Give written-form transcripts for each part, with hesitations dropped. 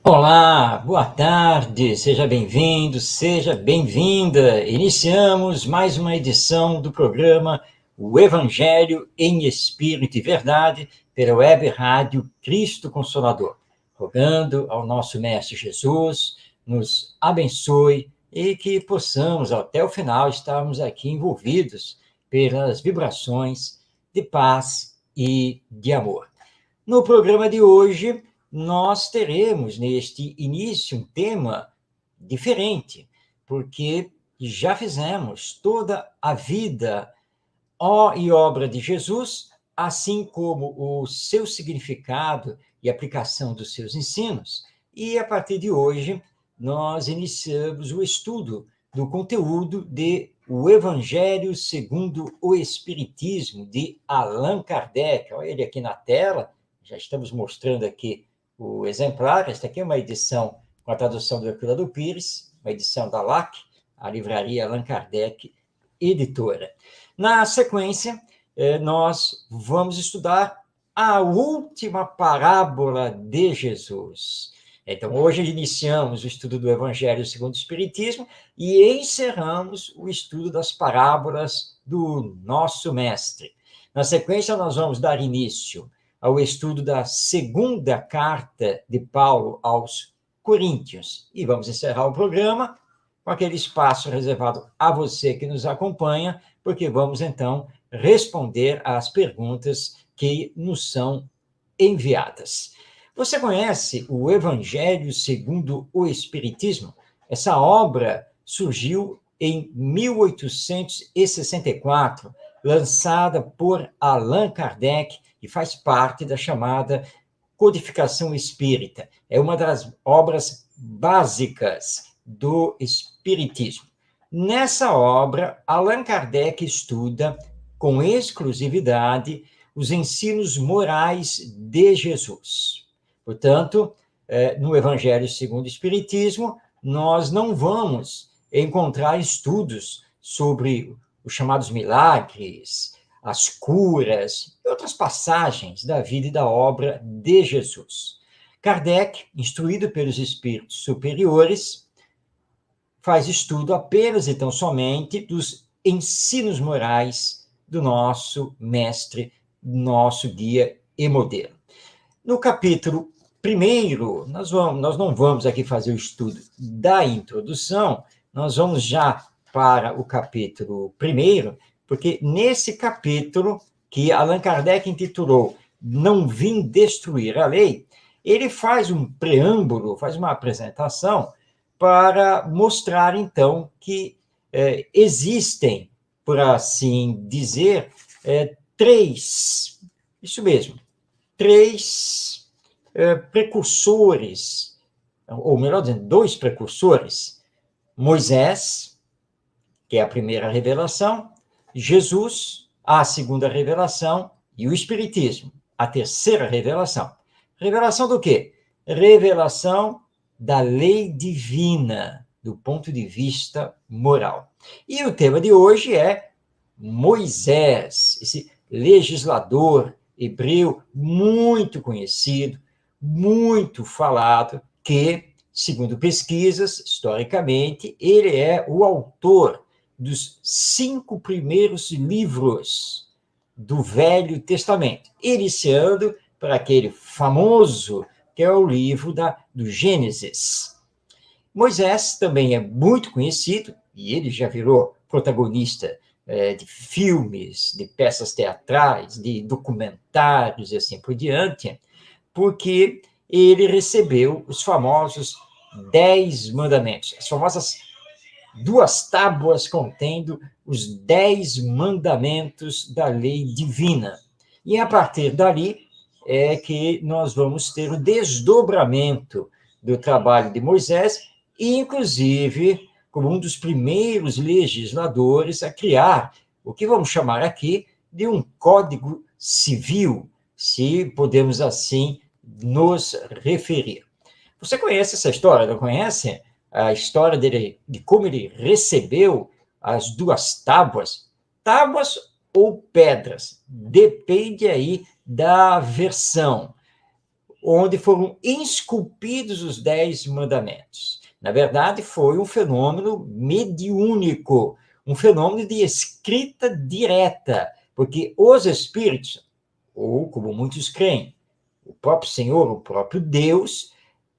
Olá, boa tarde, seja bem-vindo, seja bem-vinda. Iniciamos mais uma edição do programa O Evangelho em Espírito e Verdade, pela web rádio Cristo Consolador, rogando ao nosso Mestre Jesus, nos abençoe e que possamos, até o final, estarmos aqui envolvidos pelas vibrações de paz e de amor. No programa de hoje, nós teremos neste início um tema diferente, porque já fizemos toda a vida e obra de Jesus, assim como o seu significado e aplicação dos seus ensinos. E a partir de hoje, nós iniciamos o estudo do conteúdo de O Evangelho segundo o Espiritismo, de Allan Kardec. Olha ele aqui na tela, já estamos mostrando aqui o exemplar. Esta aqui é uma edição com a tradução do Herculano Pires, uma edição da LAC, a livraria Allan Kardec, editora. Na sequência, nós vamos estudar a última parábola de Jesus. Então, hoje iniciamos o estudo do Evangelho segundo o Espiritismo e encerramos o estudo das parábolas do nosso mestre. Na sequência, nós vamos dar início ao estudo da segunda carta de Paulo aos Coríntios e vamos encerrar o programa com aquele espaço reservado a você que nos acompanha, porque vamos, então, responder às perguntas que nos são enviadas. Você conhece o Evangelho segundo o Espiritismo? Essa obra surgiu em 1864, lançada por Allan Kardec, e faz parte da chamada Codificação Espírita. É uma das obras básicas do Espiritismo. Nessa obra, Allan Kardec estuda com exclusividade os ensinos morais de Jesus. Portanto, no Evangelho segundo o Espiritismo, nós não vamos encontrar estudos sobre os chamados milagres, as curas e outras passagens da vida e da obra de Jesus. Kardec, instruído pelos espíritos superiores, faz estudo apenas e tão somente dos ensinos morais do nosso mestre, nosso guia e modelo. No capítulo 1, nós não vamos aqui fazer o estudo da introdução, nós vamos já para o capítulo 1, porque nesse capítulo, que Allan Kardec intitulou Não Vim Destruir a Lei, ele faz um preâmbulo, faz uma apresentação para mostrar, então, que existem, por assim dizer, três precursores, ou melhor dizendo, dois precursores: Moisés, que é a primeira revelação, Jesus, a segunda revelação, e o Espiritismo, a terceira revelação. Revelação do quê? Revelação da lei divina, do ponto de vista moral. E o tema de hoje é Moisés, esse legislador hebreu muito conhecido, muito falado, que, segundo pesquisas, historicamente, ele é o autor dos 5 primeiros livros do Velho Testamento, iniciando para aquele famoso que é o livro do Gênesis. Moisés também é muito conhecido, e ele já virou protagonista de filmes, de peças teatrais, de documentários e assim por diante, porque ele recebeu os famosos 10 mandamentos, as famosas 2 tábuas contendo os 10 mandamentos da lei divina. E a partir dali é que nós vamos ter o desdobramento do trabalho de Moisés, e, inclusive, como um dos primeiros legisladores a criar o que vamos chamar aqui de um Código Civil, se podemos assim nos referir. Você conhece essa história, não conhece? A história dele, de como ele recebeu as 2 tábuas, tábuas ou pedras, depende aí da versão. onde foram esculpidos os 10 mandamentos. Na verdade, foi um fenômeno mediúnico, um fenômeno de escrita direta, porque os espíritos, ou como muitos creem, o próprio Senhor, o próprio Deus,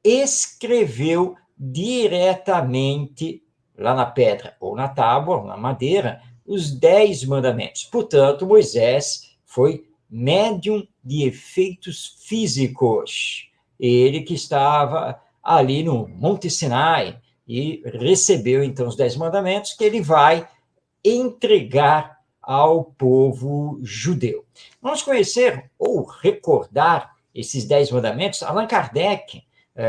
escreveu diretamente lá na pedra, ou na tábua, ou na madeira, os 10 mandamentos. Portanto, Moisés foi médium de efeitos físicos. Ele que estava ali no Monte Sinai e recebeu, então, os 10 mandamentos que ele vai entregar ao povo judeu. Vamos conhecer ou recordar esses 10 mandamentos. Allan Kardec,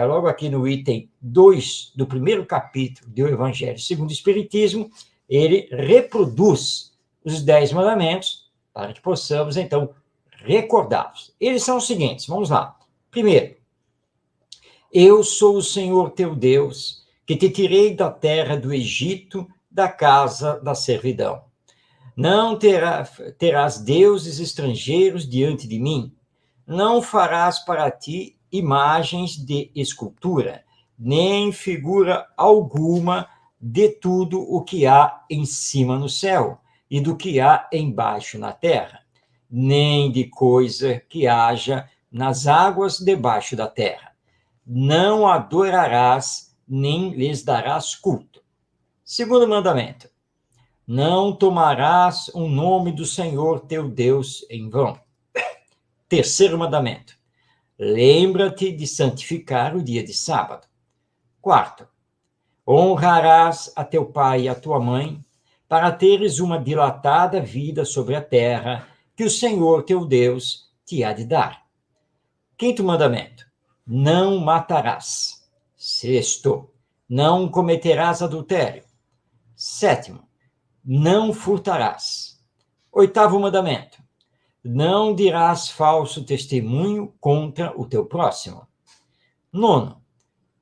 logo aqui no item 2 do primeiro capítulo do Evangelho segundo o Espiritismo, ele reproduz os 10 mandamentos para que possamos, então, recordá-los. Eles são os seguintes, vamos lá. Primeiro, eu sou o Senhor teu Deus, que te tirei da terra do Egito, da casa da servidão. Não terás deuses estrangeiros diante de mim. Não farás para ti imagens de escultura, nem figura alguma de tudo o que há em cima no céu e do que há embaixo na terra, nem de coisa que haja nas águas debaixo da terra. Não adorarás, nem lhes darás culto. Segundo mandamento, não tomarás o nome do Senhor teu Deus em vão. Terceiro mandamento, lembra-te de santificar o dia de sábado. Quarto, honrarás a teu pai e a tua mãe, para teres uma dilatada vida sobre a terra que o Senhor teu Deus te há de dar. Quinto mandamento, não matarás. Sexto, não cometerás adultério. Sétimo, não furtarás. Oitavo mandamento, não dirás falso testemunho contra o teu próximo. Nono,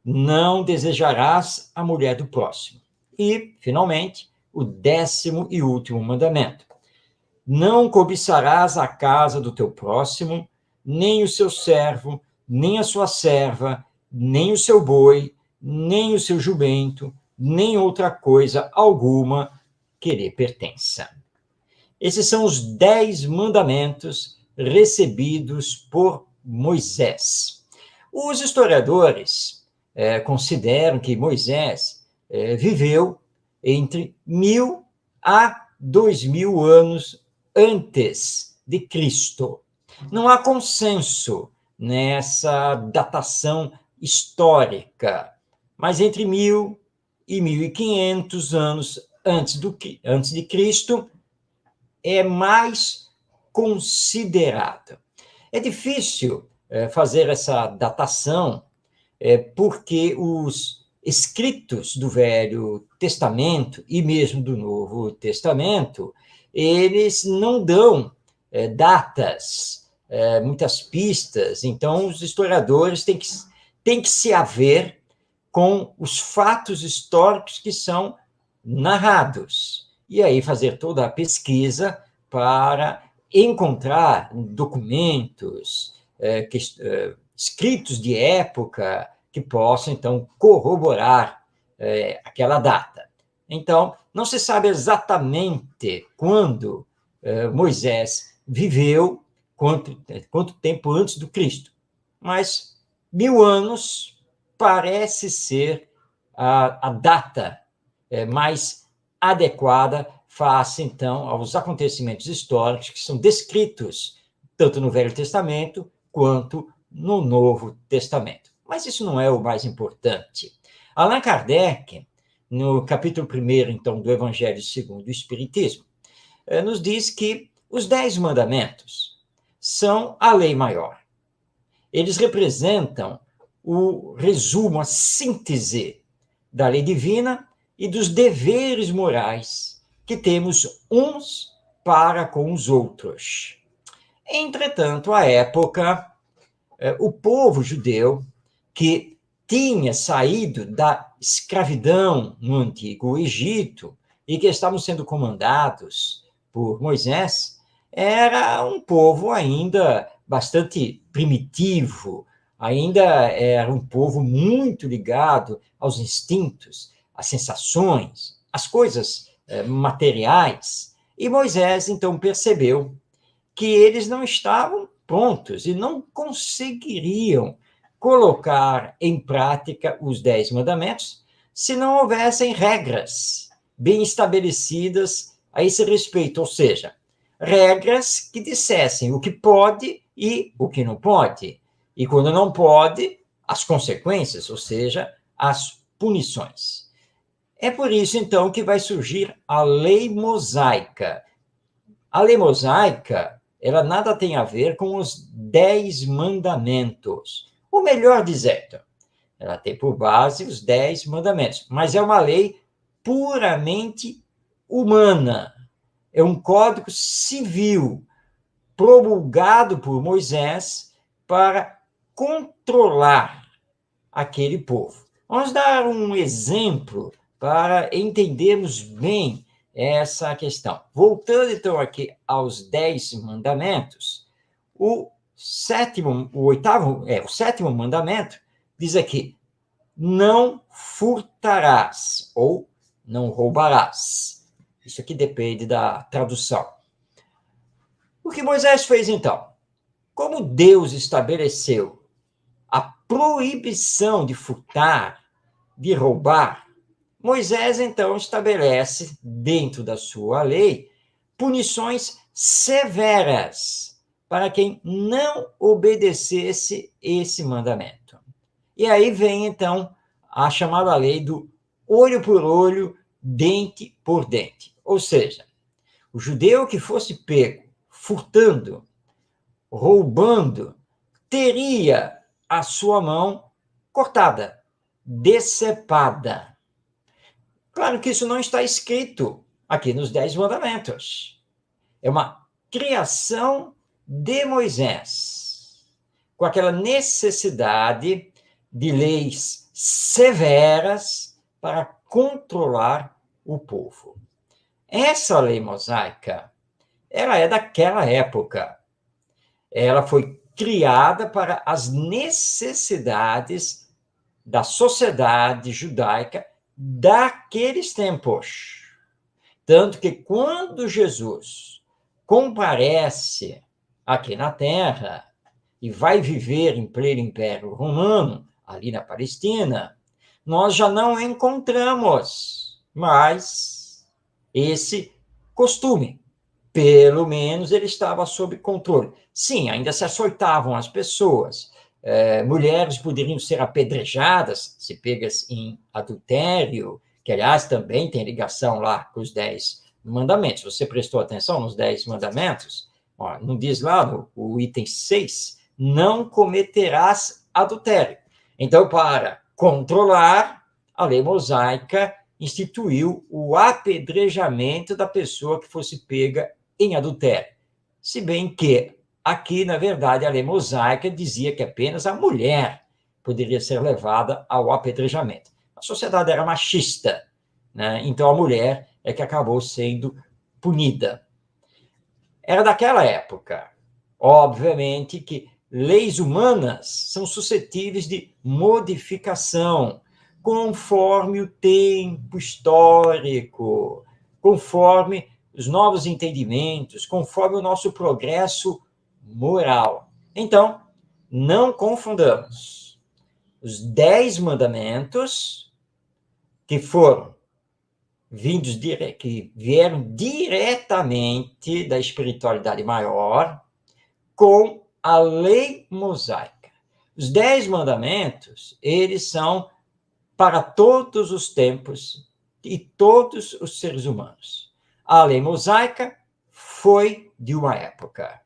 não desejarás a mulher do próximo. E, finalmente, o 10º e último mandamento, não cobiçarás a casa do teu próximo, nem o seu servo, nem a sua serva, nem o seu boi, nem o seu jumento, nem outra coisa alguma que lhe pertença. Esses são os 10 mandamentos recebidos por Moisés. Os historiadores consideram que Moisés viveu entre 1000 a 2000 anos antes de Cristo. Não há consenso nessa datação histórica, mas entre 1000 e 1500 anos antes de Cristo é mais considerado. É difícil fazer essa datação porque os escritos do Velho Testamento e mesmo do Novo Testamento, eles não dão datas, muitas pistas. Então, os historiadores têm que se haver com os fatos históricos que são narrados. E aí fazer toda a pesquisa para encontrar documentos, escritos de época que possam, então, corroborar aquela data. Então, não se sabe exatamente quando Moisés viveu, quanto tempo antes do Cristo, mas 1000 anos parece ser a data mais adequada face, então, aos acontecimentos históricos que são descritos tanto no Velho Testamento quanto no Novo Testamento. Mas isso não é o mais importante. Allan Kardec, no capítulo 1, então, do Evangelho segundo o Espiritismo, nos diz que os 10 mandamentos são a lei maior. Eles representam o resumo, a síntese da lei divina e dos deveres morais que temos uns para com os outros. Entretanto, à época, o povo judeu, que tinha saído da escravidão no Antigo Egito e que estavam sendo comandados por Moisés, era um povo ainda bastante primitivo, ainda era um povo muito ligado aos instintos, às sensações, às coisas materiais. E Moisés, então, percebeu que eles não estavam prontos e não conseguiriam colocar em prática os 10 mandamentos se não houvessem regras bem estabelecidas a esse respeito, ou seja, regras que dissessem o que pode e o que não pode. E quando não pode, as consequências, ou seja, as punições. É por isso, então, que vai surgir a lei mosaica. A lei mosaica, ela nada tem a ver com os 10 mandamentos. Ou melhor dizendo, ela tem por base os 10 mandamentos, mas é uma lei puramente humana. É um código civil promulgado por Moisés para controlar aquele povo. Vamos dar um exemplo para entendermos bem essa questão. Voltando, então, aqui aos 10 mandamentos, o sétimo mandamento diz aqui, não furtarás, ou não roubarás. Isso aqui depende da tradução. O que Moisés fez, então? Como Deus estabeleceu a proibição de furtar, de roubar, Moisés, então, estabelece, dentro da sua lei, punições severas para quem não obedecesse esse mandamento. E aí vem, então, a chamada lei do olho por olho, dente por dente. Ou seja, o judeu que fosse pego furtando, roubando, teria a sua mão cortada, decepada. Claro que isso não está escrito aqui nos 10 mandamentos. É uma criação de Moisés, com aquela necessidade de leis severas para controlar o povo. Essa lei mosaica, ela é daquela época. Ela foi criada para as necessidades da sociedade judaica daqueles tempos. Tanto que quando Jesus comparece aqui na Terra e vai viver em pleno Império Romano, ali na Palestina, nós já não encontramos mais esse costume. Pelo menos ele estava sob controle. Sim, ainda se açoitavam as pessoas. Mulheres poderiam ser apedrejadas se pegas em adultério, que, aliás, também tem ligação lá com os 10 mandamentos. Você prestou atenção nos 10 mandamentos? Ó, não diz lá no o item 6, não cometerás adultério. Então, para controlar, a lei mosaica instituiu o apedrejamento da pessoa que fosse pega em adultério. Se bem que aqui, na verdade, a lei mosaica dizia que apenas a mulher poderia ser levada ao apedrejamento. A sociedade era machista, né? Então a mulher é que acabou sendo punida. Era daquela época. Obviamente que leis humanas são suscetíveis de modificação, conforme o tempo histórico, conforme os novos entendimentos, conforme o nosso progresso moral. Então, não confundamos os 10 mandamentos que que vieram diretamente da espiritualidade maior com a lei mosaica. Os 10 mandamentos, eles são para todos os tempos e todos os seres humanos. A lei mosaica foi de uma época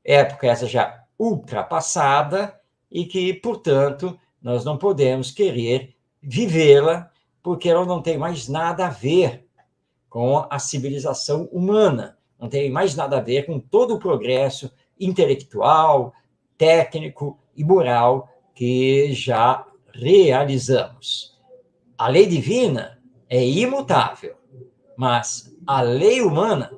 essa já ultrapassada e que, portanto, nós não podemos querer vivê-la porque ela não tem mais nada a ver com a civilização humana, não tem mais nada a ver com todo o progresso intelectual, técnico e moral que já realizamos. A lei divina é imutável, mas a lei humana,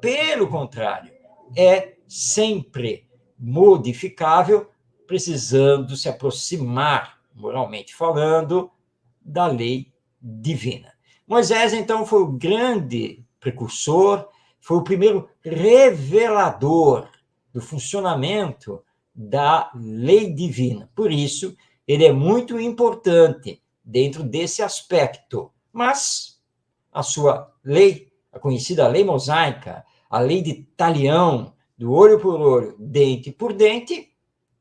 pelo contrário, é sempre modificável precisando se aproximar, moralmente falando, da lei divina. Moisés, então, foi o grande precursor, foi o primeiro revelador do funcionamento da lei divina. Por isso, ele é muito importante dentro desse aspecto. Mas a sua lei, a conhecida lei mosaica, a lei de talião, do olho por olho, dente por dente,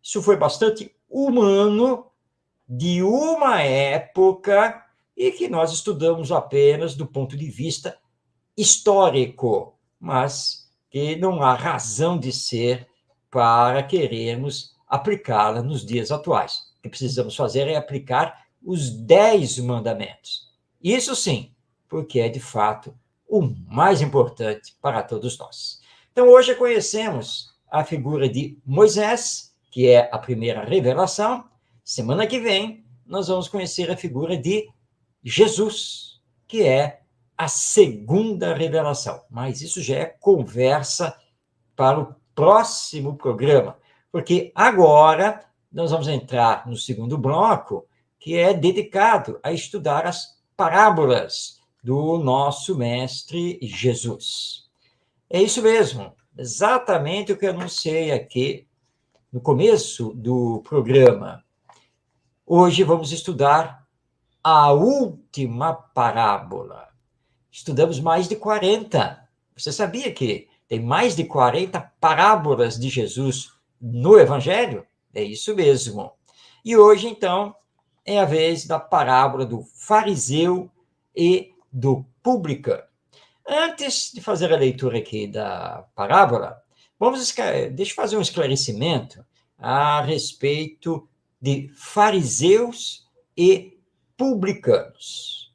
isso foi bastante humano, de uma época, e que nós estudamos apenas do ponto de vista histórico, mas que não há razão de ser para querermos aplicá-la nos dias atuais. O que precisamos fazer é aplicar os 10 mandamentos. Isso sim, porque é de fato o mais importante para todos nós. Então, hoje conhecemos a figura de Moisés, que é a primeira revelação. Semana que vem, nós vamos conhecer a figura de Jesus, que é a segunda revelação. Mas isso já é conversa para o próximo programa, porque agora nós vamos entrar no segundo bloco, que é dedicado a estudar as parábolas do nosso mestre Jesus. É isso mesmo, exatamente o que eu anunciei aqui no começo do programa. Hoje vamos estudar a última parábola. Estudamos mais de 40. Você sabia que tem mais de 40 parábolas de Jesus no Evangelho? É isso mesmo. E hoje, então, é a vez da parábola do fariseu e do publicano. Antes de fazer a leitura aqui da parábola, deixa eu fazer um esclarecimento a respeito de fariseus e publicanos.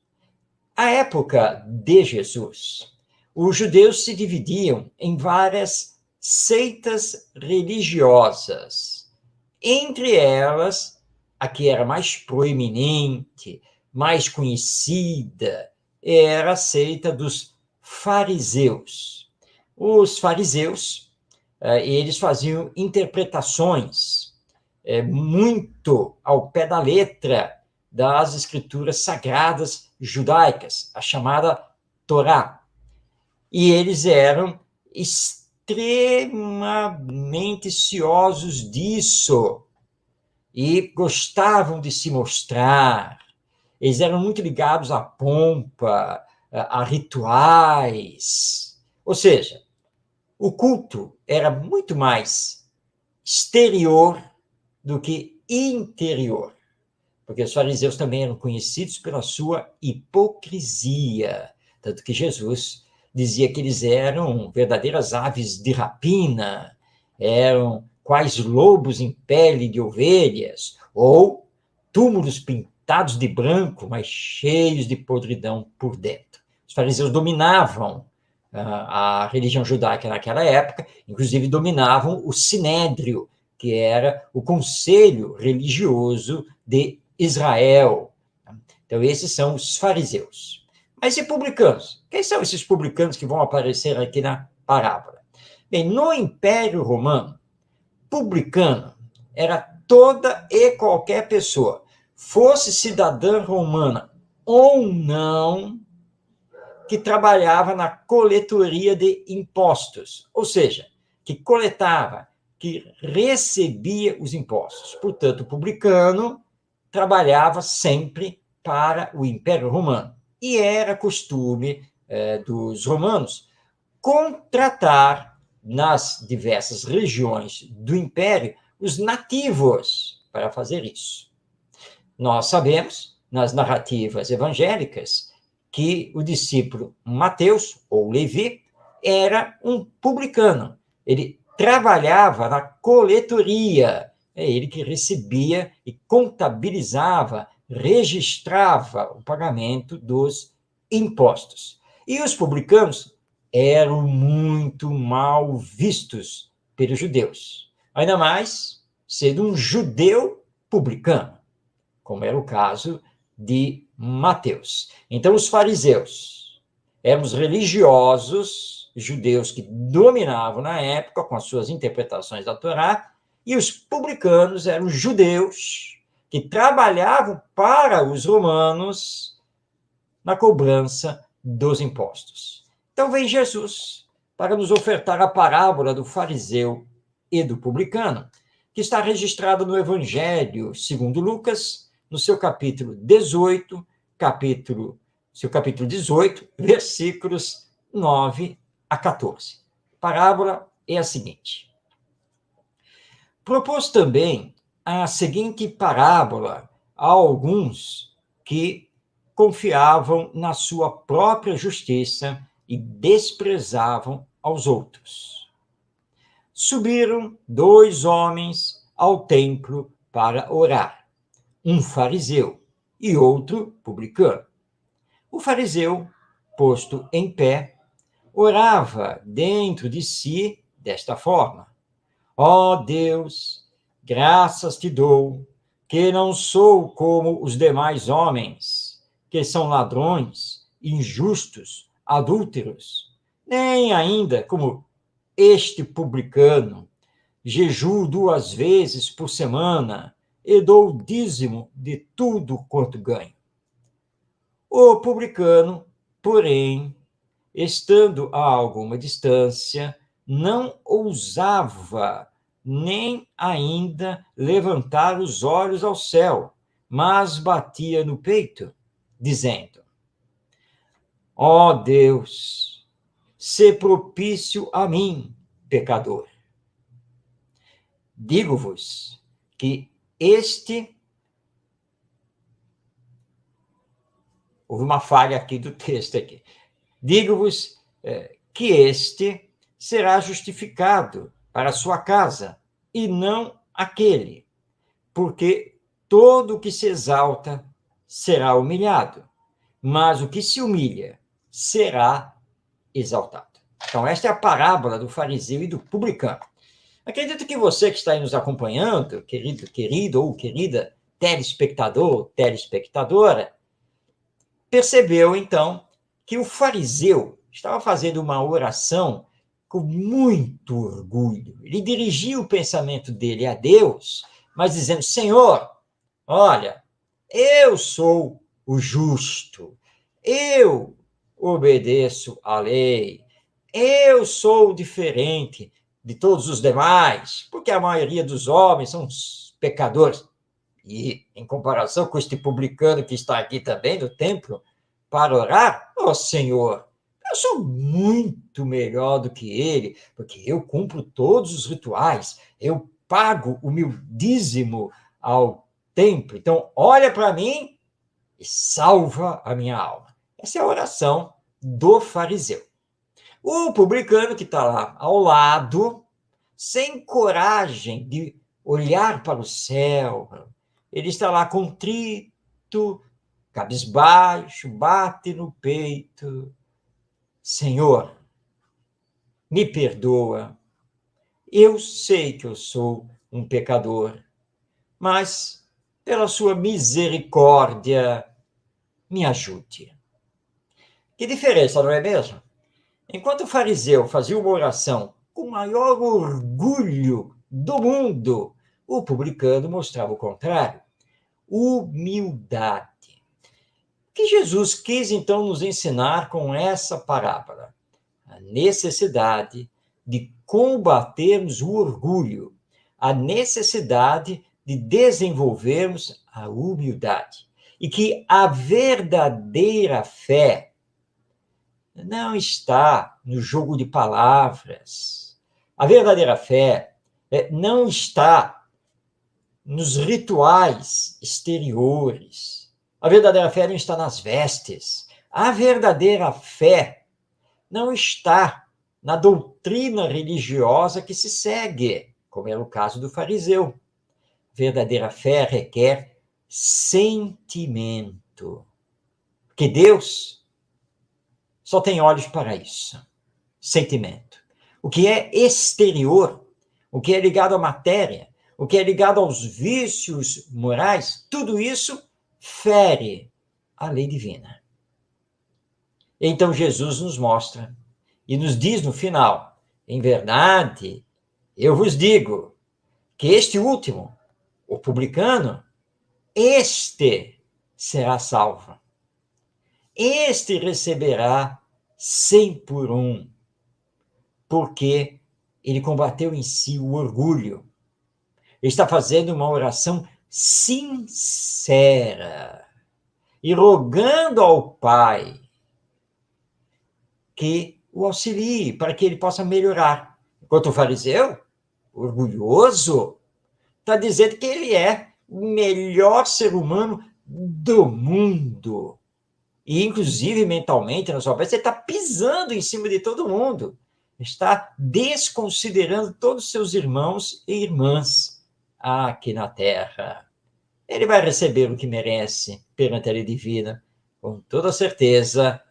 À época de Jesus, os judeus se dividiam em várias seitas religiosas. Entre elas, a que era mais proeminente, mais conhecida, era a seita dos fariseus. Os fariseus, eles faziam interpretações muito ao pé da letra das escrituras sagradas judaicas, a chamada Torá. E eles eram extremamente ciosos disso e gostavam de se mostrar. Eles eram muito ligados à pompa, a rituais. Ou seja, o culto era muito mais exterior do que interior, porque os fariseus também eram conhecidos pela sua hipocrisia, tanto que Jesus dizia que eles eram verdadeiras aves de rapina, eram quais lobos em pele de ovelhas, ou túmulos pintados de branco, mas cheios de podridão por dentro. Os fariseus dominavam a religião judaica naquela época, inclusive dominavam o sinédrio, que era o conselho religioso de Israel. Então, esses são os fariseus. Mas e publicanos? Quem são esses publicanos que vão aparecer aqui na parábola? Bem, no Império Romano, publicano era toda e qualquer pessoa, fosse cidadã romana ou não, que trabalhava na coletoria de impostos, ou seja, que coletava, que recebia os impostos. Portanto, o publicano trabalhava sempre para o Império Romano. E era costume dos romanos contratar nas diversas regiões do Império os nativos para fazer isso. Nós sabemos, nas narrativas evangélicas, que o discípulo Mateus, ou Levi, era um publicano. Ele trabalhava na coletoria, é ele que recebia e contabilizava, registrava o pagamento dos impostos. E os publicanos eram muito mal vistos pelos judeus, ainda mais sendo um judeu publicano, como era o caso de Mateus. Então, os fariseus eram os religiosos judeus que dominavam na época com as suas interpretações da Torá, E os publicanos eram judeus que trabalhavam para os romanos na cobrança dos impostos. Então vem Jesus para nos ofertar a parábola do fariseu e do publicano, que está registrada no Evangelho segundo Lucas, no seu capítulo 18, seu capítulo 18, versículos 9 a 14. A parábola é a seguinte. Propôs também a seguinte parábola a alguns que confiavam na sua própria justiça e desprezavam aos outros. Subiram 2 homens ao templo para orar, um fariseu e outro publicano. O fariseu, posto em pé, orava dentro de si desta forma: ó Deus, graças te dou, que não sou como os demais homens, que são ladrões, injustos, adúlteros, nem ainda como este publicano. Jejuo 2 vezes por semana e dou o dízimo de tudo quanto ganho. O publicano, porém, estando a alguma distância, não ousava nem ainda levantar os olhos ao céu, mas batia no peito, dizendo: ó Deus, sê propício a mim, pecador. Digo-vos que houve uma falha aqui do texto aqui. Digo-vos que este será justificado para a sua casa, e não aquele, porque todo o que se exalta será humilhado, mas o que se humilha será exaltado. Então, esta é a parábola do fariseu e do publicano. Acredito que você que está aí nos acompanhando, querido ou querida telespectador, telespectadora, percebeu, então, que o fariseu estava fazendo uma oração com muito orgulho. Ele dirigia o pensamento dele a Deus, mas dizendo: Senhor, olha, eu sou o justo, eu obedeço à lei, eu sou diferente de todos os demais, porque a maioria dos homens são pecadores. E, em comparação com este publicano que está aqui também no templo para orar, ó Senhor, eu sou muito melhor do que ele, porque eu cumpro todos os rituais, eu pago o meu dízimo ao templo. Então, olha para mim e salva a minha alma. Essa é a oração do fariseu. O publicano que está lá ao lado, sem coragem de olhar para o céu, ele está lá contrito, cabisbaixo, bate no peito. Senhor, me perdoa. Eu sei que eu sou um pecador, mas pela sua misericórdia, me ajude. Que diferença, não é mesmo? Enquanto o fariseu fazia uma oração com o maior orgulho do mundo, o publicano mostrava o contrário: humildade. O que Jesus quis, então, nos ensinar com essa parábola? A necessidade de combatermos o orgulho, a necessidade de desenvolvermos a humildade. E que a verdadeira fé não está no jogo de palavras. A verdadeira fé não está nos rituais exteriores. A verdadeira fé não está nas vestes. A verdadeira fé não está na doutrina religiosa que se segue, como era o caso do fariseu. Verdadeira fé requer sentimento. Porque Deus só tem olhos para isso. Sentimento. O que é exterior, o que é ligado à matéria, o que é ligado aos vícios morais, tudo isso fere a lei divina. Então Jesus nos mostra e nos diz no final: em verdade, eu vos digo que este último, o publicano, este será salvo. Este receberá 100 por um, porque ele combateu em si o orgulho. Ele está fazendo uma oração sincera e rogando ao Pai que o auxilie para que ele possa melhorar. Enquanto o fariseu, orgulhoso, está dizendo que ele é o melhor ser humano do mundo. E, inclusive, mentalmente, na sua cabeça, ele está pisando em cima de todo mundo. Está desconsiderando todos os seus irmãos e irmãs aqui na Terra. Ele vai receber o que merece perante a lei divina, com toda certeza,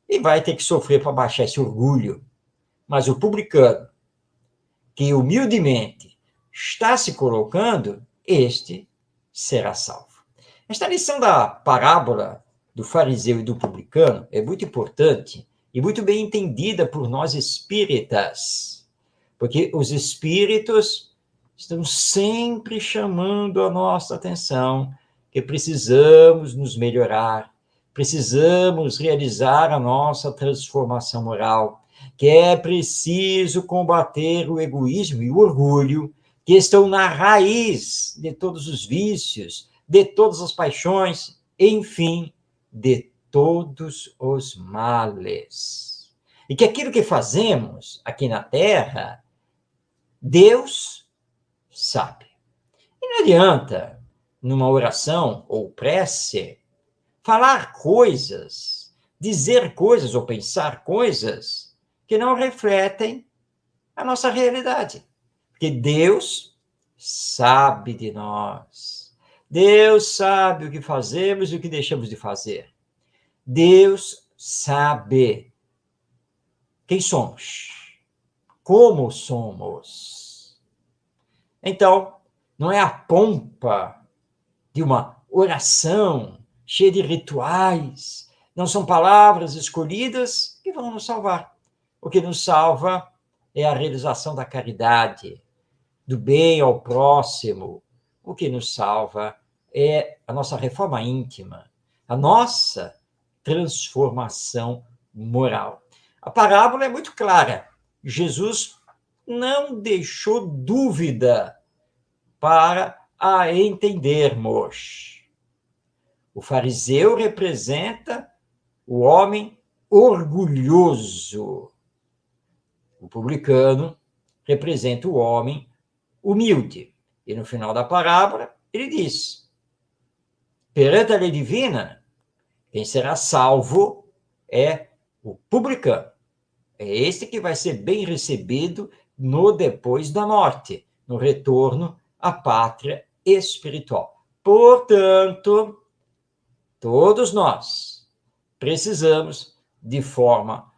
e vai ter que sofrer para baixar esse orgulho. Mas o publicano, que humildemente está se colocando, este será salvo. Esta lição da parábola do fariseu e do publicano é muito importante e muito bem entendida por nós espíritas, porque os espíritos estão sempre chamando a nossa atenção que precisamos nos melhorar, precisamos realizar a nossa transformação moral, que é preciso combater o egoísmo e o orgulho, que estão na raiz de todos os vícios, de todas as paixões, enfim, de todos os males. E que aquilo que fazemos aqui na Terra, Deus sabe. E não adianta, numa oração ou prece, falar coisas, dizer coisas ou pensar coisas que não refletem a nossa realidade. Porque Deus sabe de nós. Deus sabe o que fazemos e o que deixamos de fazer. Deus sabe quem somos, como somos. Então, não é a pompa de uma oração cheia de rituais, não são palavras escolhidas que vão nos salvar. O que nos salva é a realização da caridade, do bem ao próximo. O que nos salva é a nossa reforma íntima, a nossa transformação moral. A parábola é muito clara. Jesus não deixou dúvida para a entendermos. O fariseu representa o homem orgulhoso. O publicano representa o homem humilde. E no final da parábola, ele diz: perante a lei divina, quem será salvo é o publicano. É este que vai ser bem recebido no depois da morte, no retorno à pátria espiritual. Portanto, todos nós precisamos, de forma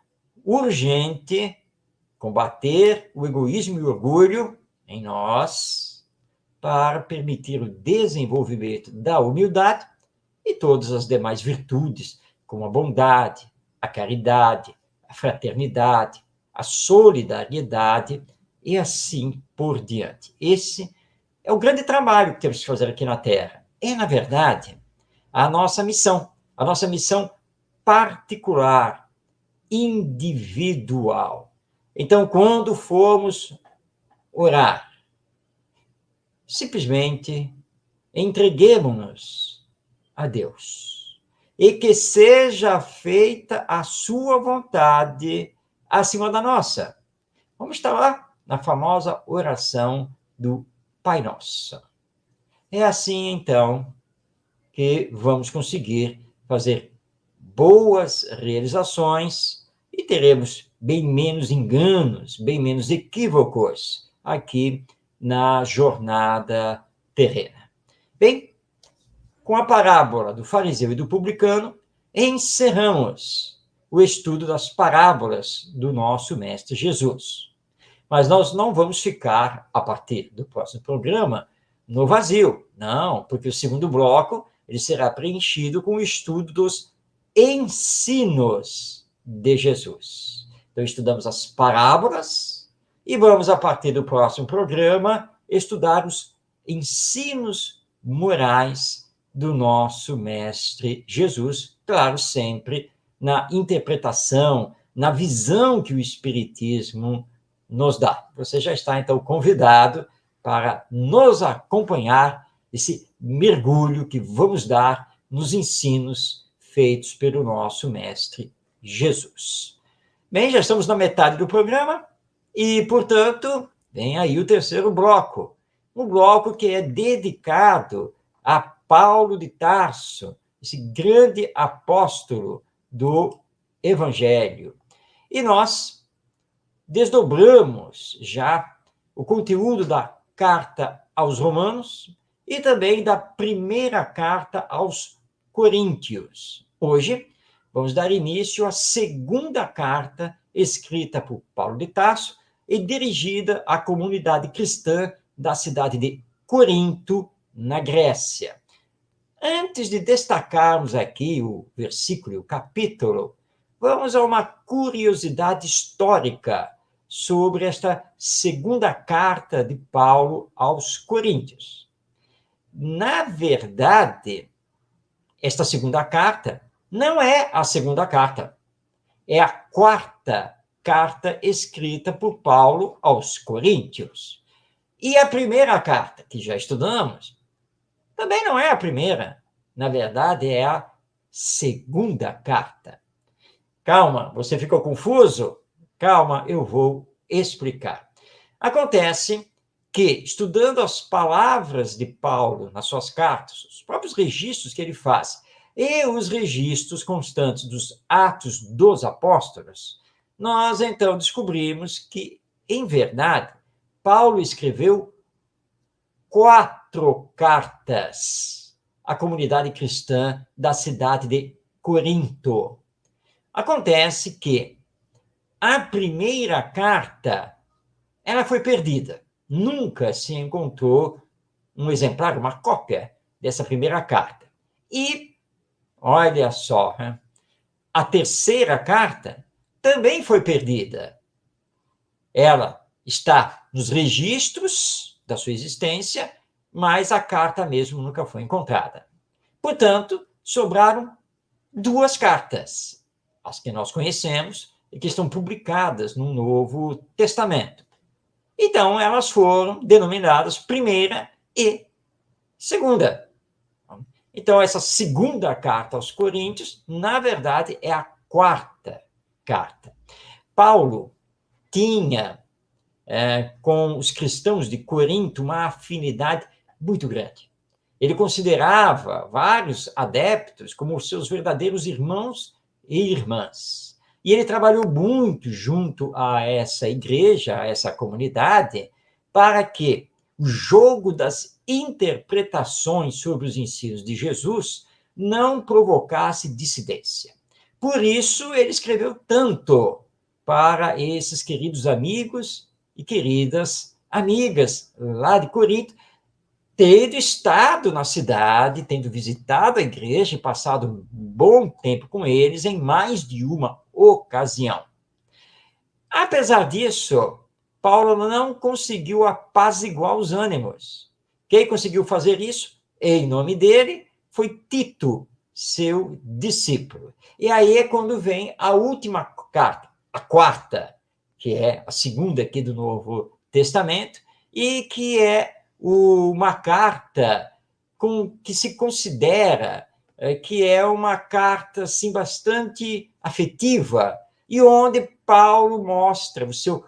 urgente, combater o egoísmo e o orgulho em nós, para permitir o desenvolvimento da humildade e todas as demais virtudes, como a bondade, a caridade, a fraternidade, a solidariedade e assim por diante. Esse é o grande trabalho que temos que fazer aqui na Terra. É, na verdade, a nossa missão particular, individual. Então, quando formos orar, simplesmente entreguemos-nos a Deus e que seja feita a sua vontade acima da nossa. Vamos estar lá na famosa oração do Pai Nosso. É assim, então, que vamos conseguir fazer boas realizações e teremos bem menos enganos, bem menos equívocos aqui na jornada terrena. Bem, com a parábola do fariseu e do publicano, encerramos o estudo das parábolas do nosso Mestre Jesus. Mas nós não vamos ficar, a partir do próximo programa, no vazio. Não, porque o segundo bloco ele será preenchido com o estudo dos ensinos de Jesus. Então, estudamos as parábolas e vamos, a partir do próximo programa, estudar os ensinos morais do nosso Mestre Jesus, claro, sempre na interpretação, na visão que o Espiritismo nos dá. Você já está, então, convidado para nos acompanhar esse mergulho que vamos dar nos ensinos feitos pelo nosso Mestre Jesus. Bem, já estamos na metade do programa e, portanto, vem aí o terceiro bloco. Um bloco que é dedicado a Paulo de Tarso, esse grande apóstolo do Evangelho. E nós desdobramos já o conteúdo da carta aos Romanos e também da primeira carta aos Coríntios. Hoje, vamos dar início à segunda carta escrita por Paulo de Tarso e dirigida à comunidade cristã da cidade de Corinto, na Grécia. Antes de destacarmos aqui o versículo, o capítulo, vamos a uma curiosidade histórica sobre esta segunda carta de Paulo aos Coríntios. Na verdade, esta segunda carta não é a segunda carta, é a quarta carta escrita por Paulo aos Coríntios. E a primeira carta, que já estudamos, também não é a primeira. Na verdade, é a segunda carta. Calma, você ficou confuso? Calma, eu vou explicar. Acontece que, estudando as palavras de Paulo nas suas cartas, os próprios registros que ele faz, e os registros constantes dos Atos dos Apóstolos, nós então descobrimos que, em verdade, Paulo escreveu 4 cartas à comunidade cristã da cidade de Corinto. Acontece que a primeira carta, ela foi perdida. Nunca se encontrou um exemplar, uma cópia dessa primeira carta. E, olha só, a terceira carta também foi perdida. Ela está nos registros da sua existência, mas a carta mesmo nunca foi encontrada. Portanto, sobraram 2 cartas, as que nós conhecemos e que estão publicadas no Novo Testamento. Então, elas foram denominadas primeira e segunda. Então, essa segunda carta aos Coríntios, na verdade, é a quarta carta. Paulo tinha com os cristãos de Corinto uma afinidade muito grande. Ele considerava vários adeptos como seus verdadeiros irmãos e irmãs. E ele trabalhou muito junto a essa igreja, a essa comunidade, para que o jogo das interpretações sobre os ensinos de Jesus não provocasse dissidência. Por isso, ele escreveu tanto para esses queridos amigos e queridas amigas lá de Corinto, tendo estado na cidade, tendo visitado a igreja e passado um bom tempo com eles em mais de uma ocasião. Apesar disso, Paulo não conseguiu apaziguar os ânimos. Quem conseguiu fazer isso, em nome dele, foi Tito, seu discípulo. E aí é quando vem a última carta, a quarta, que é a segunda aqui do Novo Testamento, e que é uma carta que se considera que é uma carta assim, bastante afetiva, e onde Paulo mostra o seu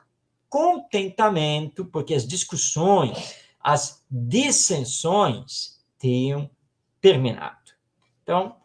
contentamento, porque as discussões, as dissensões tinham terminado. Então,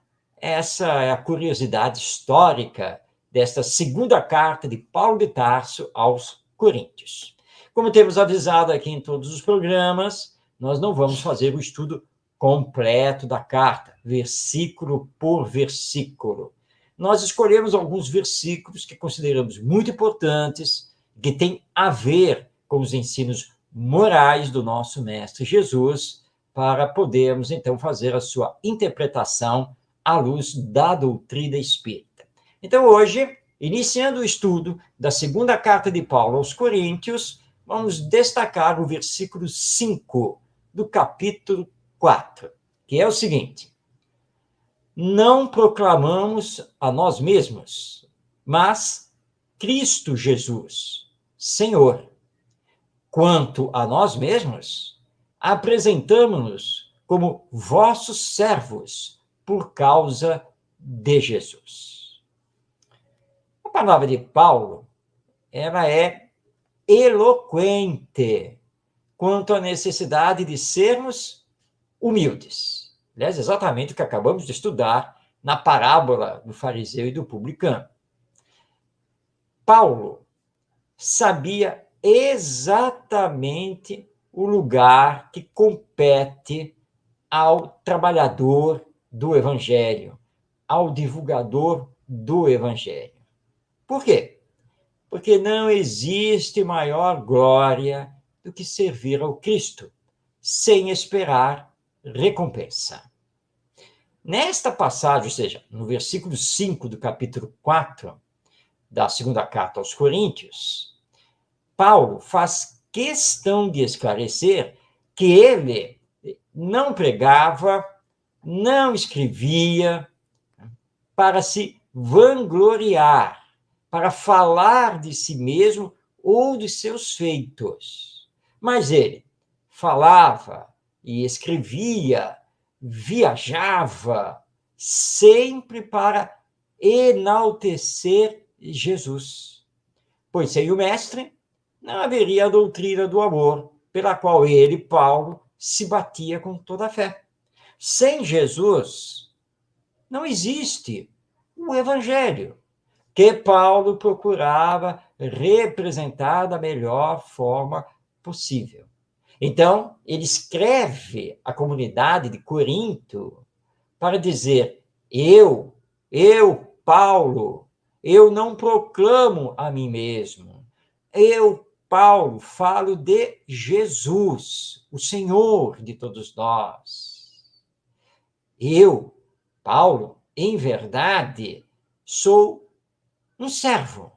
essa é a curiosidade histórica desta segunda carta de Paulo de Tarso aos Coríntios. Como temos avisado aqui em todos os programas, nós não vamos fazer o estudo completo da carta, versículo por versículo. Nós escolhemos alguns versículos que consideramos muito importantes, que têm a ver com os ensinos morais do nosso Mestre Jesus, para podermos, então, fazer a sua interpretação à luz da doutrina espírita. Então, hoje, iniciando o estudo da segunda carta de Paulo aos Coríntios, vamos destacar o versículo 5 do capítulo 4, que é o seguinte: não proclamamos a nós mesmos, mas Cristo Jesus, Senhor. Quanto a nós mesmos, apresentamo-nos como vossos servos por causa de Jesus. A palavra de Paulo, ela é eloquente quanto à necessidade de sermos humildes. Aliás, exatamente o que acabamos de estudar na parábola do fariseu e do publicano. Paulo sabia exatamente o lugar que compete ao trabalhador do Evangelho, ao divulgador do Evangelho. Por quê? Porque não existe maior glória do que servir ao Cristo, sem esperar recompensa. Nesta passagem, ou seja, no versículo 5 do capítulo 4 da segunda carta aos Coríntios, Paulo faz questão de esclarecer que ele não pregava, não escrevia para se vangloriar, para falar de si mesmo ou de seus feitos. Mas ele falava e escrevia, viajava, sempre para enaltecer Jesus. Pois sem o mestre, não haveria a doutrina do amor, pela qual ele, Paulo, se batia com toda a fé. Sem Jesus, não existe o Evangelho, que Paulo procurava representar da melhor forma possível. Então, ele escreve à comunidade de Corinto para dizer: eu, Paulo, eu não proclamo a mim mesmo. Eu, Paulo, falo de Jesus, o Senhor de todos nós. Eu, Paulo, em verdade, sou um servo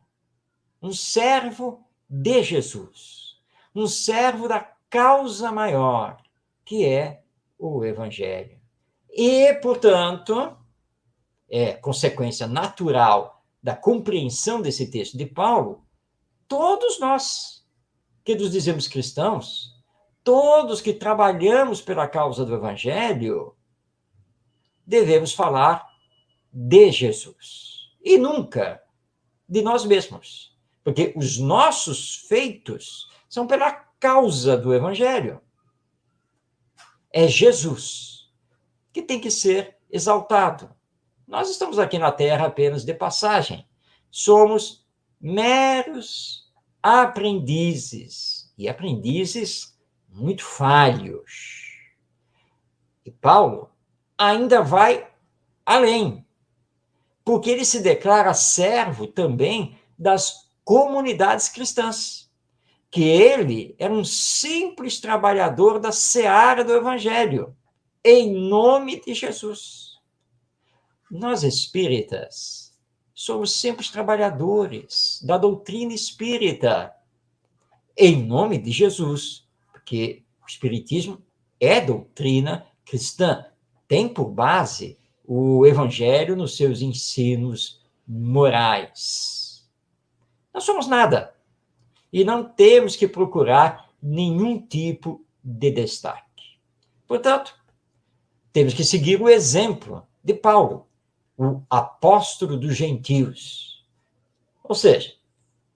de Jesus, um servo da causa maior, que é o Evangelho. E, portanto, é consequência natural da compreensão desse texto de Paulo, todos nós que nos dizemos cristãos, todos que trabalhamos pela causa do Evangelho, devemos falar de Jesus e nunca de nós mesmos, porque os nossos feitos são pela causa do Evangelho. É Jesus que tem que ser exaltado. Nós estamos aqui na Terra apenas de passagem. Somos meros aprendizes, e aprendizes muito falhos. E Paulo ainda vai além, porque ele se declara servo também das comunidades cristãs, que ele era um simples trabalhador da seara do Evangelho, em nome de Jesus. Nós espíritas somos simples trabalhadores da doutrina espírita, em nome de Jesus, porque o espiritismo é doutrina cristã, tem por base o Evangelho nos seus ensinos morais. Não somos nada e não temos que procurar nenhum tipo de destaque. Portanto, temos que seguir o exemplo de Paulo, o apóstolo dos gentios. Ou seja,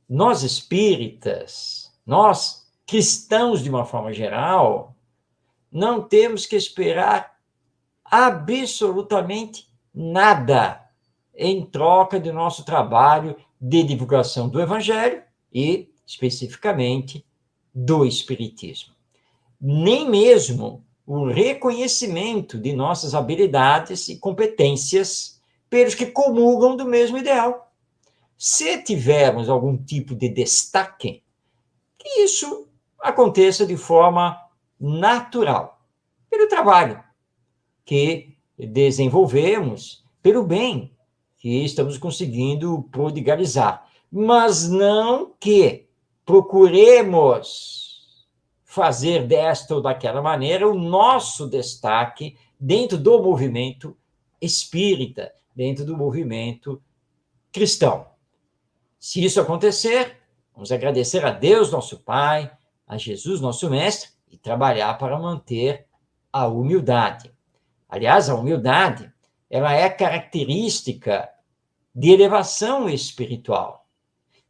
nós espíritas, nós cristãos de uma forma geral, não temos que esperar absolutamente nada em troca do nosso trabalho de divulgação do Evangelho e, especificamente, do Espiritismo. Nem mesmo o reconhecimento de nossas habilidades e competências pelos que comungam do mesmo ideal. Se tivermos algum tipo de destaque, que isso aconteça de forma natural, pelo trabalho que desenvolvemos, pelo bem que estamos conseguindo prodigalizar, mas não que procuremos fazer desta ou daquela maneira o nosso destaque dentro do movimento espírita, dentro do movimento cristão. Se isso acontecer, vamos agradecer a Deus, nosso Pai, a Jesus, nosso Mestre, e trabalhar para manter a humildade. Aliás, a humildade, ela é característica de elevação espiritual,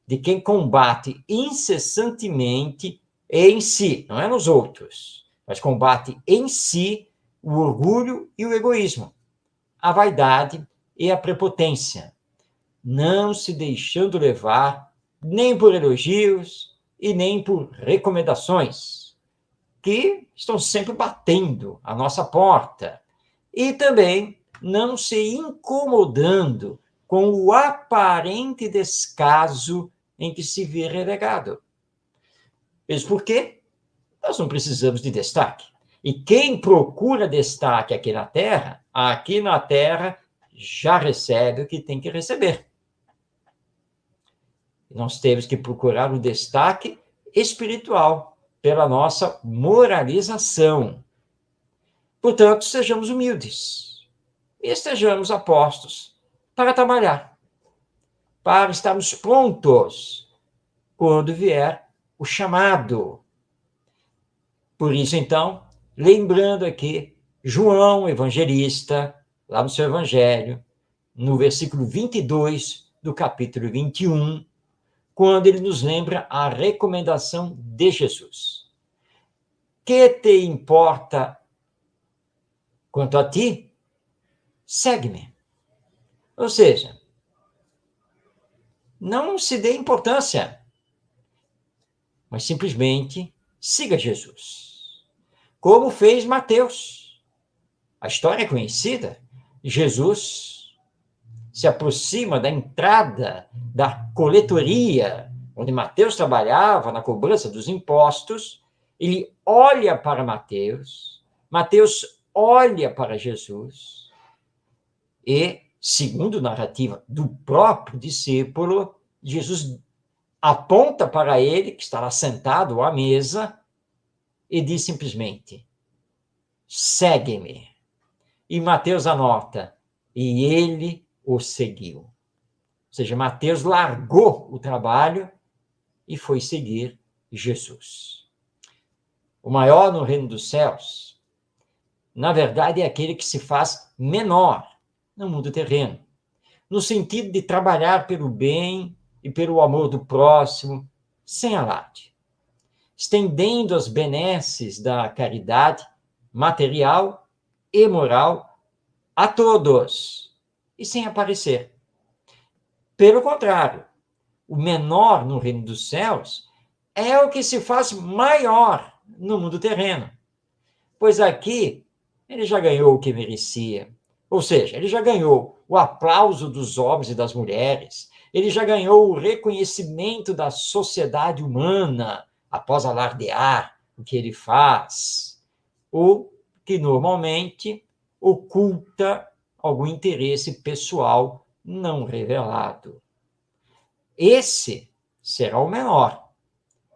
de quem combate incessantemente em si, não é nos outros, mas combate em si o orgulho e o egoísmo, a vaidade e a prepotência, não se deixando levar nem por elogios e nem por recomendações, que estão sempre batendo à nossa porta, e também não se incomodando com o aparente descaso em que se vê relegado. Mesmo porque nós não precisamos de destaque. E quem procura destaque aqui na Terra já recebe o que tem que receber. Nós temos que procurar o destaque espiritual pela nossa moralização. Portanto, sejamos humildes e estejamos apostos para trabalhar, para estarmos prontos quando vier o chamado. Por isso, então, lembrando aqui, João Evangelista, lá no seu Evangelho, no versículo 22 do capítulo 21, quando ele nos lembra a recomendação de Jesus. Que te importa quanto a ti? Segue-me. Ou seja, não se dê importância, mas simplesmente siga Jesus. Como fez Mateus. A história é conhecida. Jesus se aproxima da entrada da coletoria, onde Mateus trabalhava na cobrança dos impostos. Ele olha para Mateus, Mateus olha para Jesus e, segundo a narrativa do próprio discípulo, Jesus aponta para ele, que está lá sentado à mesa, e diz simplesmente: segue-me. E Mateus anota: e ele o seguiu. Ou seja, Mateus largou o trabalho e foi seguir Jesus. O maior no reino dos céus, na verdade, é aquele que se faz menor no mundo terreno, no sentido de trabalhar pelo bem e pelo amor do próximo, sem alarde, estendendo as benesses da caridade material e moral a todos, e sem aparecer. Pelo contrário, o menor no reino dos céus é o que se faz maior no mundo terreno, pois aqui ele já ganhou o que merecia. Ou seja, ele já ganhou o aplauso dos homens e das mulheres, ele já ganhou o reconhecimento da sociedade humana após alardear o que ele faz, ou que normalmente oculta algum interesse pessoal não revelado. Esse será o menor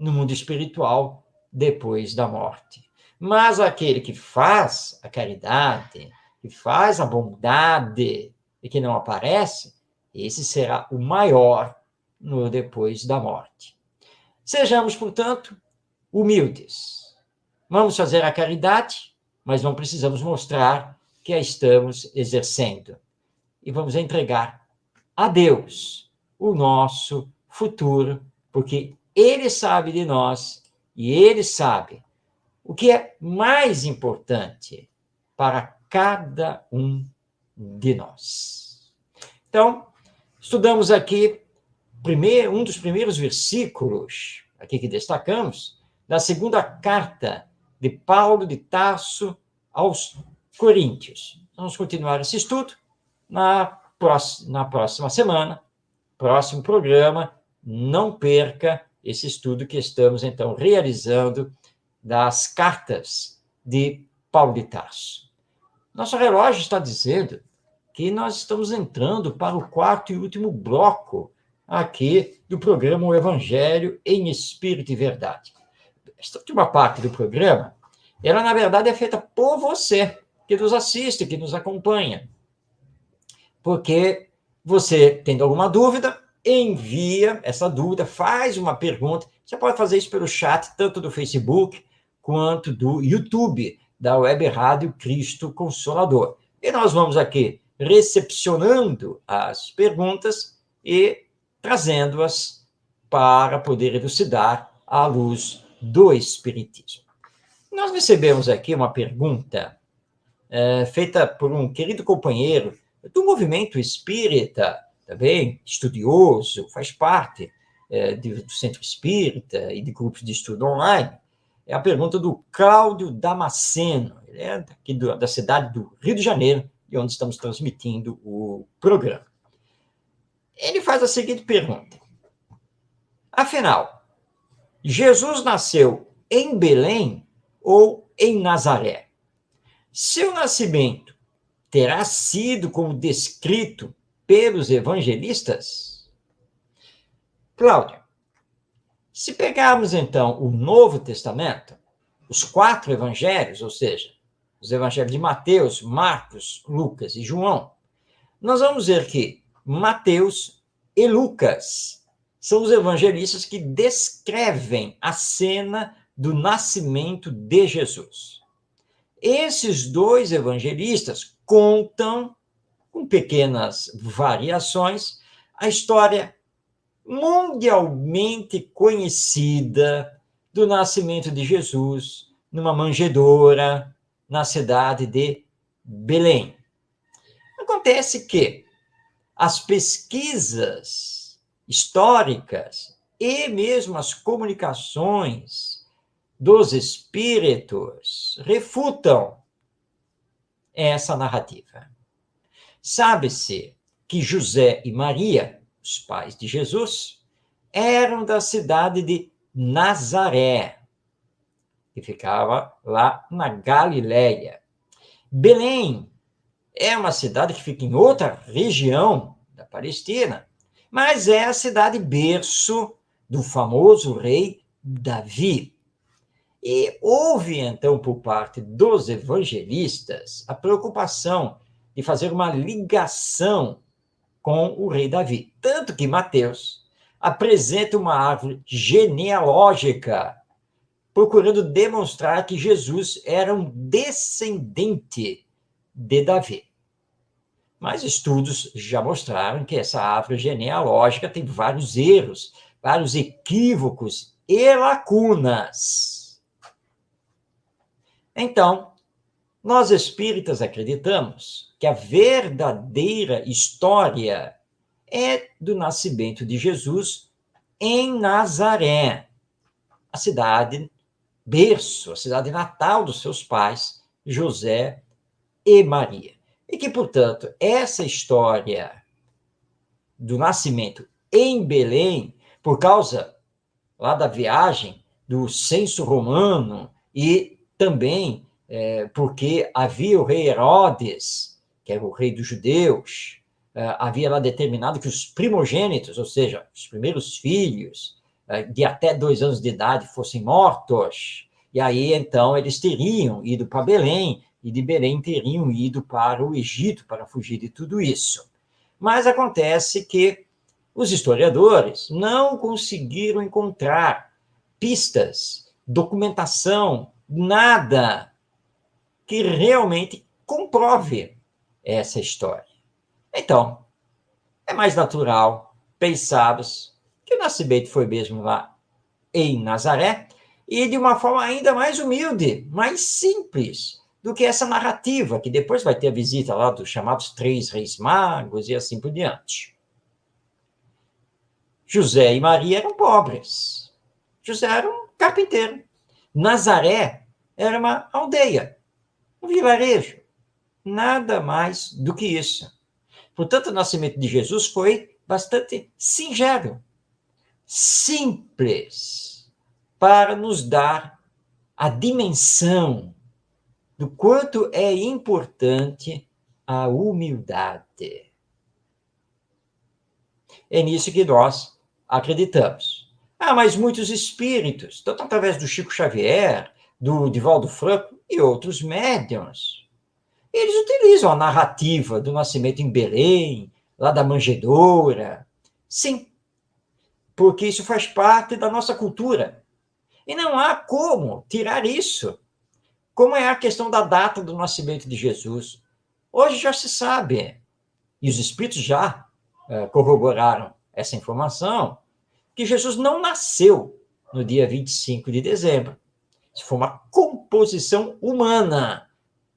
no mundo espiritual depois da morte. Mas aquele que faz a caridade, que faz a bondade e que não aparece, esse será o maior no depois da morte. Sejamos, portanto, humildes. Vamos fazer a caridade, mas não precisamos mostrar que a estamos exercendo. E vamos entregar a Deus o nosso futuro, porque Ele sabe de nós e Ele sabe o que é mais importante para cada um de nós. Então, estudamos aqui um dos primeiros versículos aqui que destacamos, da segunda carta de Paulo de Tarso aos Coríntios. Vamos continuar esse estudo na próxima semana, próximo programa. Não perca esse estudo que estamos, então, realizando das cartas de Paulo de Tarso. Nosso relógio está dizendo que nós estamos entrando para o quarto e último bloco aqui do programa O Evangelho em Espírito e Verdade. Esta última parte do programa, ela, na verdade, é feita por você, que nos assiste, que nos acompanha. Porque você, tendo alguma dúvida, envia essa dúvida, faz uma pergunta. Você pode fazer isso pelo chat, tanto do Facebook quanto do YouTube, da Web Rádio Cristo Consolador. E nós vamos aqui recepcionando as perguntas e trazendo-as para poder elucidar à luz do Espiritismo. Nós recebemos aqui uma pergunta feita por um querido companheiro do movimento espírita, também estudioso, faz parte do Centro Espírita e de grupos de estudo online. É a pergunta do Cláudio Damasceno, ele é daqui da cidade do Rio de Janeiro, de onde estamos transmitindo o programa. Ele faz a seguinte pergunta: afinal, Jesus nasceu em Belém ou em Nazaré? Seu nascimento terá sido como descrito pelos evangelistas? Cláudio, se pegarmos então o Novo Testamento, os 4 evangelhos, ou seja, os evangelhos de Mateus, Marcos, Lucas e João, nós vamos ver que Mateus e Lucas são os evangelistas que descrevem a cena do nascimento de Jesus. Esses 2 evangelistas contam, com pequenas variações, a história mundialmente conhecida do nascimento de Jesus numa manjedoura na cidade de Belém. Acontece que as pesquisas históricas e mesmo as comunicações dos espíritos refutam essa narrativa. Sabe-se que José e Maria, os pais de Jesus, eram da cidade de Nazaré, que ficava lá na Galileia. Belém é uma cidade que fica em outra região da Palestina, mas é a cidade berço do famoso rei Davi. E houve, então, por parte dos evangelistas, a preocupação de fazer uma ligação com o rei Davi. Tanto que Mateus apresenta uma árvore genealógica, procurando demonstrar que Jesus era um descendente de Davi. Mas estudos já mostraram que essa árvore genealógica tem vários erros, vários equívocos e lacunas. Então, nós espíritas acreditamos que a verdadeira história é do nascimento de Jesus em Nazaré, a cidade berço, a cidade natal dos seus pais, José e Maria. E que, portanto, essa história do nascimento em Belém, por causa lá da viagem do censo romano e também porque havia o rei Herodes, que era o rei dos judeus, havia lá determinado que os primogênitos, ou seja, os primeiros filhos, de até 2 anos de idade, fossem mortos. E aí, então, eles teriam ido para Belém, e de Belém teriam ido para o Egito para fugir de tudo isso. Mas acontece que os historiadores não conseguiram encontrar pistas, documentação, nada que realmente comprove essa história. Então, é mais natural pensarmos que o nascimento foi mesmo lá em Nazaré e de uma forma ainda mais humilde, mais simples do que essa narrativa, que depois vai ter a visita lá dos chamados 3 reis magos e assim por diante. José e Maria eram pobres. José era um carpinteiro. Nazaré era uma aldeia, um vilarejo. Nada mais do que isso. Portanto, o nascimento de Jesus foi bastante singelo, simples, para nos dar a dimensão do quanto é importante a humildade. É nisso que nós acreditamos. Ah, mas muitos espíritos, tanto através do Chico Xavier, do Divaldo Franco e outros médiuns, eles utilizam a narrativa do nascimento em Belém, lá da manjedoura. Sim, porque isso faz parte da nossa cultura. E não há como tirar isso. Como é a questão da data do nascimento de Jesus? Hoje já se sabe, e os espíritos já corroboraram essa informação, que Jesus não nasceu no dia 25 de dezembro. Isso foi uma composição humana,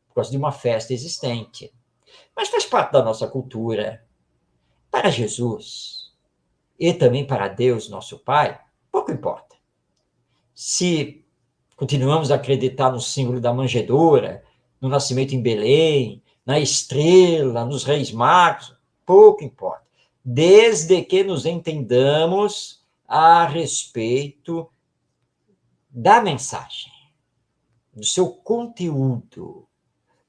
por causa de uma festa existente. Mas faz parte da nossa cultura. Para Jesus e também para Deus, nosso Pai, pouco importa. Se continuamos a acreditar no símbolo da manjedoura, no nascimento em Belém, na estrela, nos reis magos, pouco importa. Desde que nos entendamos a respeito da mensagem, do seu conteúdo,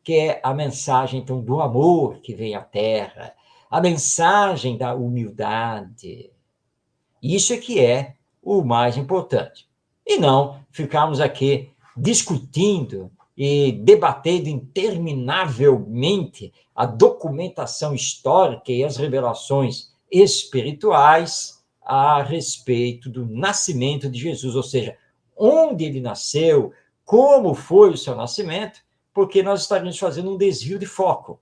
que é a mensagem, então, do amor que vem à Terra, a mensagem da humildade. Isso é que é o mais importante. E não ficarmos aqui discutindo e debatendo interminavelmente a documentação histórica e as revelações espirituais a respeito do nascimento de Jesus, ou seja, onde ele nasceu, como foi o seu nascimento, porque nós estaríamos fazendo um desvio de foco.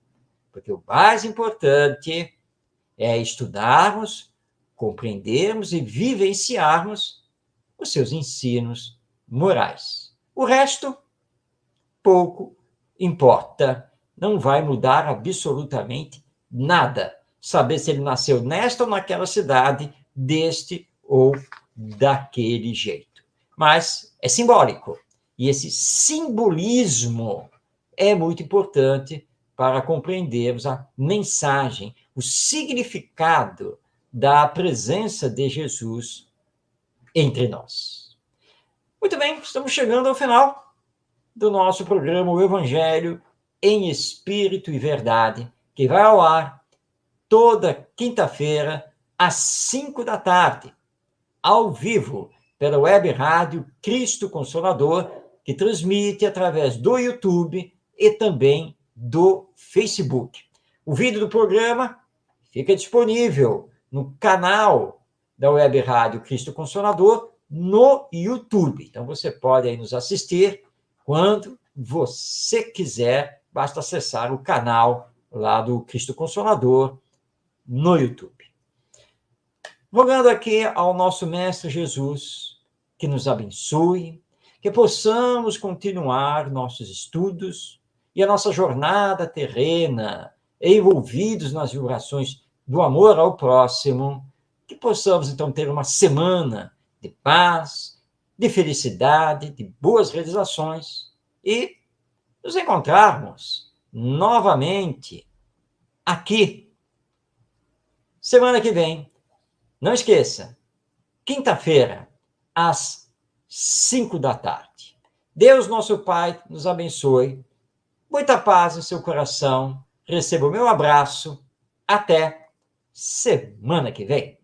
Porque o mais importante é estudarmos, compreendermos e vivenciarmos os seus ensinos morais. O resto, pouco importa. Não vai mudar absolutamente nada. Saber se ele nasceu nesta ou naquela cidade, deste ou daquele jeito. Mas é simbólico. E esse simbolismo é muito importante para compreendermos a mensagem, o significado da presença de Jesus entre nós. Muito bem, estamos chegando ao final do nosso programa O Evangelho em Espírito e Verdade, que vai ao ar toda quinta-feira, às 5 da tarde, ao vivo, pela web rádio Cristo Consolador, que transmite através do YouTube e também do Facebook. O vídeo do programa fica disponível no canal da web rádio Cristo Consolador no YouTube. Então, você pode aí nos assistir quando você quiser, basta acessar o canal lá do Cristo Consolador no YouTube. Rogando aqui ao nosso Mestre Jesus que nos abençoe, que possamos continuar nossos estudos e a nossa jornada terrena, envolvidos nas vibrações do amor ao próximo, que possamos, então, ter uma semana de paz, de felicidade, de boas realizações e nos encontrarmos novamente aqui, semana que vem. Não esqueça, quinta-feira, às 5 da tarde. Deus, nosso Pai, nos abençoe. Muita paz em seu coração. Receba o meu abraço. Até semana que vem.